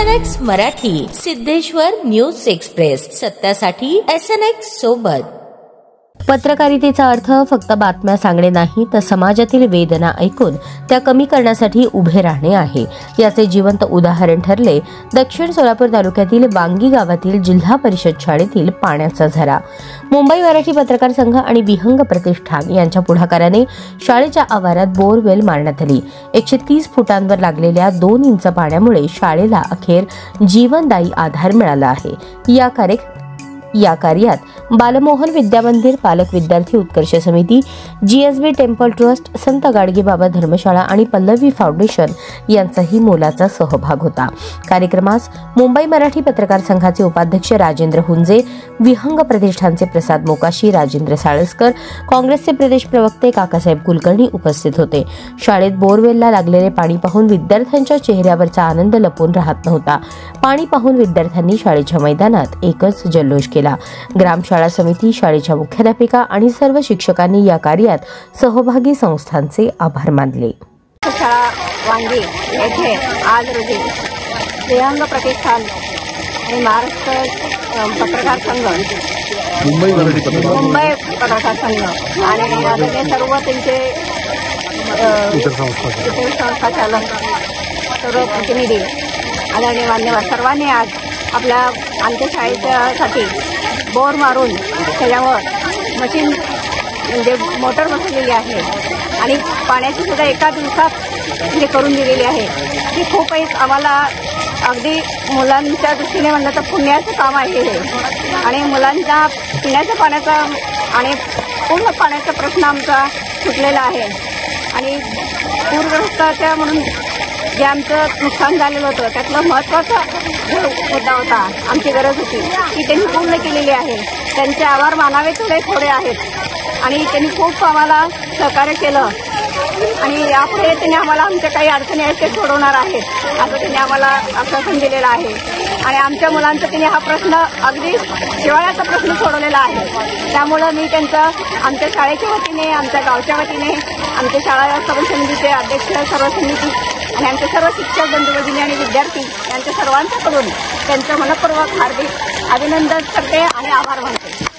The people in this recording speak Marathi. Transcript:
SNX Marathi, Siddheshwar news express, सत्यासाठी SNX सोबत। पत्रकारितेचा अर्थ फक्त बातम्या सांगणे नाही, तर समाजातील वेदना ऐकून त्या कमी करण्यासाठी उभे राहणे आहे। याचे जिवंत उदाहरण ठरले दक्षिण सोलापूर तालुक्यातील वांगी गावातील जिल्हा परिषद शाळेतील पाण्याचा झरा। मुंबई मराठी पत्रकार संघ आणि विहंग प्रतिष्ठान यांच्या पुढाकाराने शाळेच्या आवारात बोरवेल मारण्यात आली। 130 फुटांवर लागलेल्या 2 इंच पाण्यामुळे शाळेला अखेर जीवनदायी आधार मिळाला आहे। या कार्यात बालमोहन विद्यामंदिर, पालक विद्यार्थी उत्कर्ष समिती, GSB टेम्पल ट्रस्ट, संत गाडगेबाबा धर्मशाळा आणि पल्लवी फाउंडेशन यांचाही मोलाचा सहभाग होता। कार्यक्रमास मुंबई मराठी पत्रकार संघाचे उपाध्यक्ष राजेंद्र हुंजे, विहंग प्रतिष्ठानचे प्रसाद मोकाशी, राजेंद्र साळसकर, काँग्रेसचे प्रदेश प्रवक्ते काकासाहेब कुलकर्णी उपस्थित होते। शाळेत बोरवेलला लागलेले पाणी पाहून विद्यार्थ्यांच्या चेहऱ्यावरचा आनंद लपून राहत नव्हता। पाणी पाहून विद्यार्थ्यांनी शाळेच्या मैदानात एकच जल्लोष केला। ग्रामशाळा समिती, शाळेच्या मुख्याध्यापिका आणि सर्व शिक्षकांनी या कार्यात सहभागी संस्थांचे आभार मानले। शाळा वांगी येथे आज रोजी विहंग प्रतिष्ठान आणि महाराष्ट्र पत्रकार संघ, मुंबई पत्रकार संघ आणि आदरणीय सर्व त्यांचे इतर संस्था चालक, सर्व प्रतिनिधी, आदरणीय मान्यवर सर्वांनी आज आपल्या आमच्या शाळेच्यासाठी बोर मारून त्याच्यावर मशीन म्हणजे मोटर बसवलेली आहे आणि पाण्याची सुद्धा एका दिवसात जे करून दिलेली आहे, ती खूप आम्हाला अगदी मुलांच्या दृष्टीने म्हणलं तर पुण्याचं काम आहे हे। आणि मुलांच्या पिण्याच्या पाण्याचा आणि पूर्ण पाण्याचा प्रश्न आमचा सुटलेला आहे आणि पूरग्रस्ताच्या म्हणून जे आमचं नुकसान झालेलं होतं त्यातलं महत्त्वाचा मुद्दा होता, आमची गरज होती ती त्यांनी पूर्ण केलेली आहे। त्यांचे आभार मानावे थोडे आहेत आणि त्यांनी खूप आम्हाला सहकार्य केलं आणि यापुढे त्यांनी आम्हाला आमच्या काही अडचणी आहेत ते सोडवणार आहेत असं त्यांनी आम्हाला आश्वासन दिलेलं आहे। आणि आमच्या मुलांचा त्यांनी हा प्रश्न अगदी शिवाळ्याचा प्रश्न सोडवलेला आहे। त्यामुळं मी त्यांचं आमच्या शाळेच्या वतीने, आमच्या गावच्या वतीने, आमच्या शाळा व्यवस्थापन समितीचे अध्यक्ष, सर्व समिती आणि आमचे सर्व शिक्षक बंधू भगिनी आणि विद्यार्थी यांच्या सर्वांच्याकडून त्यांचं मनपूर्वक हार्दिक अभिनंदन करते आणि आभार मानते।